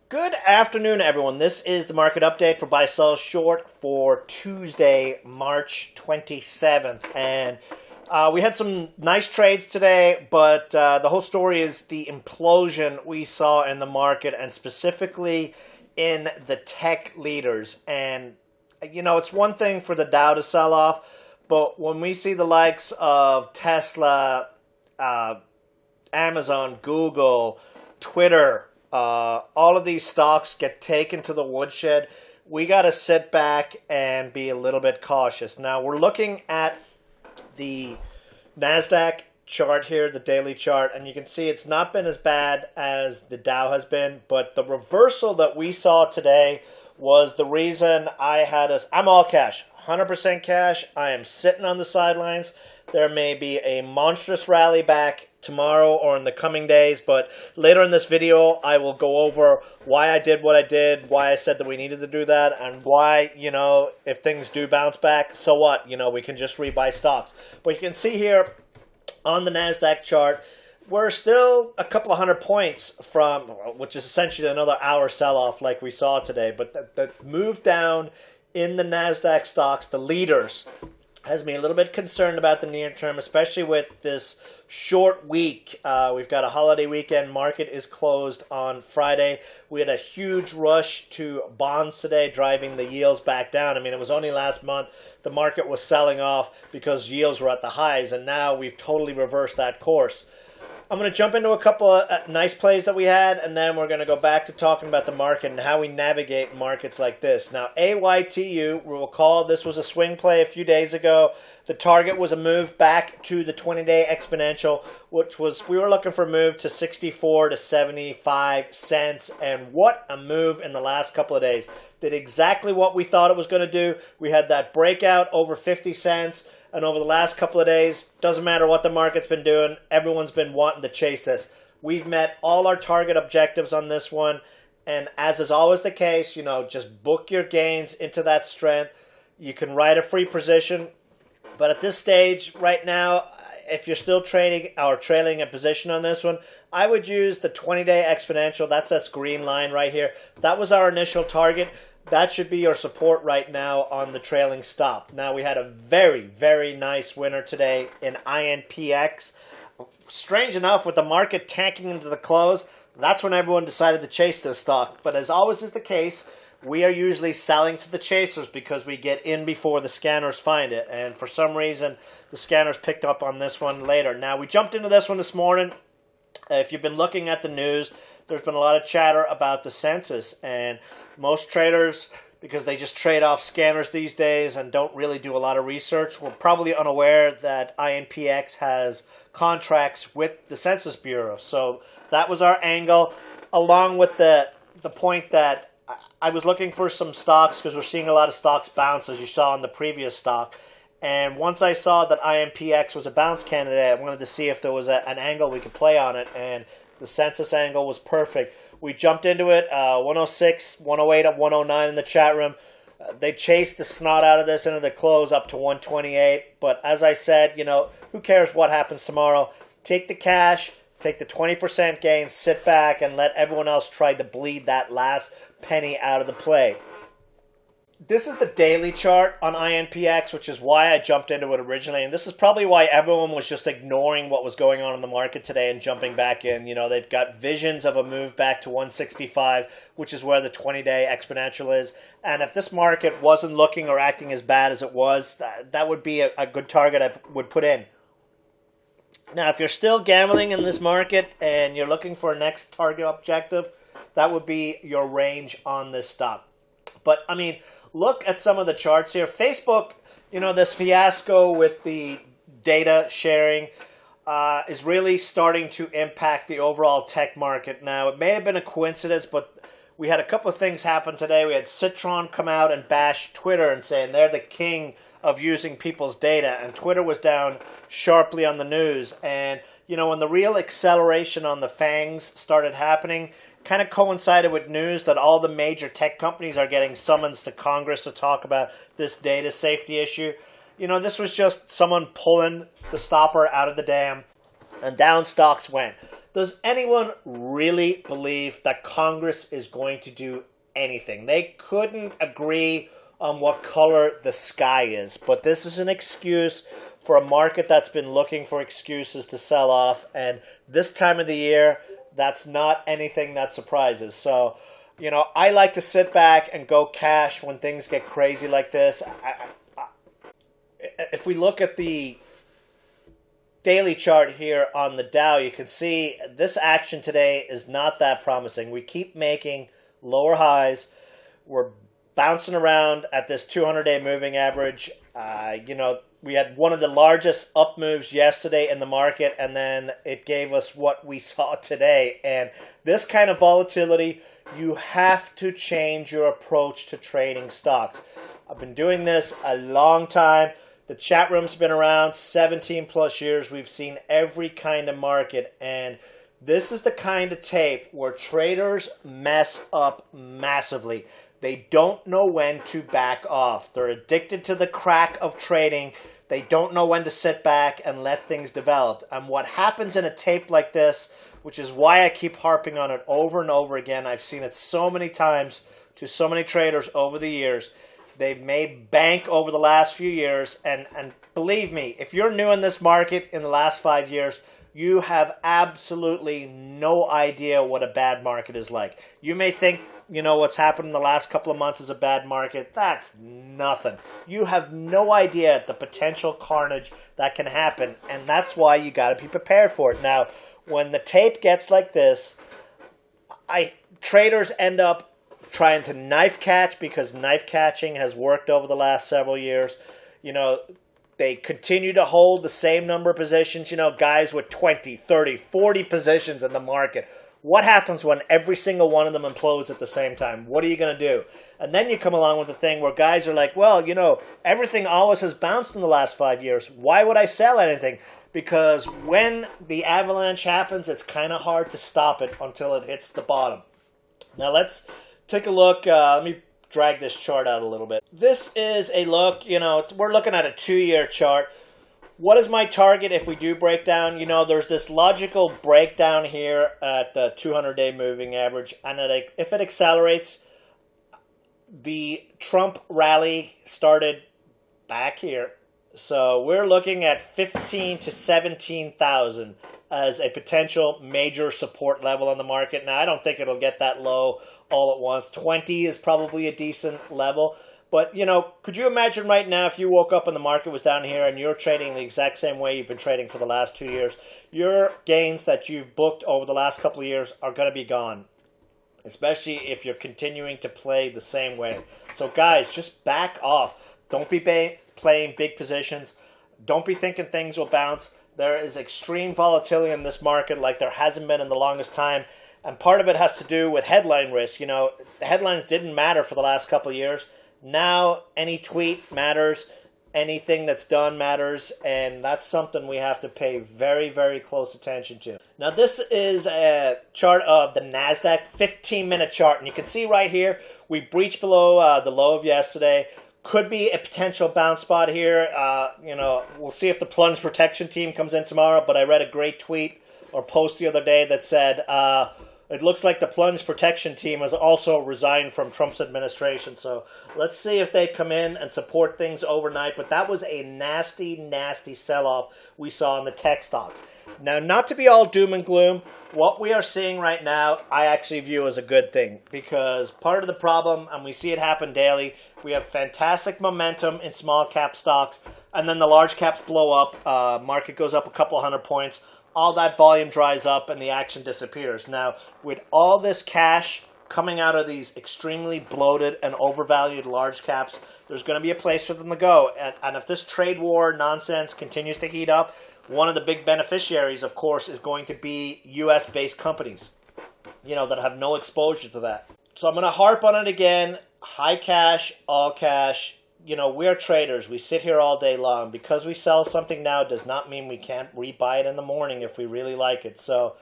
Good afternoon, everyone. This is the market update for Buy Sell Short for Tuesday, March 27th. And we had some nice trades today, but the whole story is the implosion we saw in the market and specifically in the tech leaders. And, it's one thing for the Dow to sell off, but when we see the likes of Tesla, Amazon, Google, Twitter, all of these stocks get taken to the woodshed, we got to sit back and be a little bit cautious. Now, we're looking at the NASDAQ chart here, the daily chart, and you can see it's not been as bad as the Dow has been, but the reversal that we saw today was the reason I'm all cash, 100% cash. I am sitting on the sidelines. There may be a monstrous rally back tomorrow or in the coming days, but later in this video, I will go over why I did what I did, why I said that we needed to do that, and why, if things do bounce back, so what? We can just rebuy stocks. But you can see here on the NASDAQ chart, we're still a couple of hundred points from, which is essentially another hour sell-off like we saw today. But the move down in the NASDAQ stocks, the leaders, has me a little bit concerned about the near term, especially with this short week. We've got a holiday weekend. Market is closed on Friday. We had a huge rush to bonds today, driving the yields back down. I mean, it was only last month the market was selling off because yields were at the highs, and now we've totally reversed that course. I'm going to jump into a couple of nice plays that we had, and then we're going to go back to talking about the market and how we navigate markets like this. Now, AYTU, we'll recall this was a swing play a few days ago. The target was a move back to the 20-day exponential, which was, we were looking for a move to 64 to 75 cents, and what a move in the last couple of days. Did exactly what we thought it was going to do. We had that breakout over 50 cents. And over the last couple of days, doesn't matter what the market's been doing, everyone's been wanting to chase this. We've met all our target objectives on this one. And as is always the case, just book your gains into that strength. You can write a free position. But at this stage, right now, if you're still trading or trailing a position on this one, I would use the 20-day exponential. That's this green line right here. That was our initial target. That should be your support right now on the trailing stop. Now, we had a very, very nice winner today in INPX. Strange enough, with the market tanking into the close, that's when everyone decided to chase this stock. But as always is the case, we are usually selling to the chasers because we get in before the scanners find it. And for some reason, the scanners picked up on this one later. Now, we jumped into this one this morning. If you've been looking at the news, there's been a lot of chatter about the census, and most traders, because they just trade off scanners these days and don't really do a lot of research, were probably unaware that INPX has contracts with the Census Bureau. So that was our angle, along with the point that I was looking for some stocks because we're seeing a lot of stocks bounce, as you saw in the previous stock. And once I saw that INPX was a bounce candidate, I wanted to see if there was an angle we could play on it, and the census angle was perfect. We jumped into it, 106, 108, 109 in the chat room. They chased the snot out of this into the close up to 128. But as I said, who cares what happens tomorrow? Take the cash, take the 20% gain, sit back, and let everyone else try to bleed that last penny out of the play. This is the daily chart on INPX, which is why I jumped into it originally. And this is probably why everyone was just ignoring what was going on in the market today and jumping back in. They've got visions of a move back to 165, which is where the 20-day exponential is. And if this market wasn't looking or acting as bad as it was, that would be a good target I would put in. Now, if you're still gambling in this market and you're looking for a next target objective, that would be your range on this stock. But, look at some of the charts here. Facebook, this fiasco with the data sharing is really starting to impact the overall tech market. Now, it may have been a coincidence, but we had a couple of things happen today. We had Citron come out and bash Twitter and saying they're the king of using people's data. And Twitter was down sharply on the news. And, when the real acceleration on the FANGs started happening, kind of coincided with news that all the major tech companies are getting summons to Congress to talk about this data safety issue. This was just someone pulling the stopper out of the dam, and down stocks went. does anyone really believe that Congress is going to do anything? They couldn't agree on what color the sky is, but this is an excuse for a market that's been looking for excuses to sell off, and this time of the year, that's not anything that surprises. So, I like to sit back and go cash when things get crazy like this. If we look at the daily chart here on the Dow, you can see this action today is not that promising. We keep making lower highs. We're bouncing around at this 200-day moving average. We had one of the largest up moves yesterday in the market, and then it gave us what we saw today. And this kind of volatility, you have to change your approach to trading stocks. I've been doing this a long time. The chat room's been around 17 plus years. We've seen every kind of market, and this is the kind of tape where traders mess up massively. They don't know when to back off. They're addicted to the crack of trading. They don't know when to sit back and let things develop. And what happens in a tape like this, which is why I keep harping on it over and over again, I've seen it so many times to so many traders over the years. They've made bank over the last few years. And believe me, if you're new in this market in the last 5 years, you have absolutely no idea what a bad market is like. You may think, what's happened in the last couple of months is a bad market. That's nothing. You have no idea the potential carnage that can happen, and that's why you got to be prepared for it. Now, when the tape gets like this, traders end up trying to knife catch because knife catching has worked over the last several years. They continue to hold the same number of positions, guys with 20, 30, 40 positions in the market. What happens when every single one of them implodes at the same time? What are you going to do? And then you come along with the thing where guys are like, well, everything always has bounced in the last 5 years. Why would I sell anything? Because when the avalanche happens, it's kind of hard to stop it until it hits the bottom. Now let's take a look. Let me drag this chart out a little bit. This is a look, we're looking at a 2-year chart. What is my target if we do break down? There's this logical breakdown here at the 200-day moving average. And if it accelerates, the Trump rally started back here. So we're looking at 15 to 17,000 as a potential major support level on the market. Now, I don't think it'll get that low all at once. 20 is probably a decent level. But, could you imagine right now if you woke up and the market was down here and you're trading the exact same way you've been trading for the last 2 years? Your gains that you've booked over the last couple of years are going to be gone, especially if you're continuing to play the same way. So, guys, just back off. Don't be playing big positions. Don't be thinking things will bounce. There is extreme volatility in this market like there hasn't been in the longest time. And part of it has to do with headline risk. The headlines didn't matter for the last couple of years. Now, any tweet matters. Anything that's done matters. And that's something we have to pay very, very close attention to. Now, this is a chart of the NASDAQ 15-minute chart. And you can see right here, we breached below the low of yesterday. Could be a potential bounce spot here. We'll see if the plunge protection team comes in tomorrow. But I read a great tweet or post the other day that said, it looks like the plunge protection team has also resigned from Trump's administration. So let's see if they come in and support things overnight. But that was a nasty, nasty sell-off we saw in the tech stocks. Now, not to be all doom and gloom, what we are seeing right now, I actually view as a good thing. Because part of the problem, and we see it happen daily, we have fantastic momentum in small cap stocks. And then the large caps blow up. Market goes up a couple hundred points. All that volume dries up and the action disappears. Now, with all this cash coming out of these extremely bloated and overvalued large caps, there's going to be a place for them to go. And if this trade war nonsense continues to heat up, one of the big beneficiaries, of course, is going to be U.S.-based companies, that have no exposure to that. So I'm going to harp on it again. High cash, all cash. We're traders. We sit here all day long. Because we sell something now does not mean we can't rebuy it in the morning if we really like it. So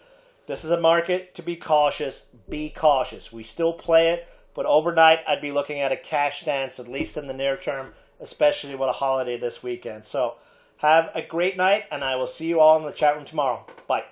this is a market to be cautious. Be cautious. We still play it, but overnight I'd be looking at a cash stance, at least in the near term, especially with a holiday this weekend. So have a great night, and I will see you all in the chat room tomorrow. Bye.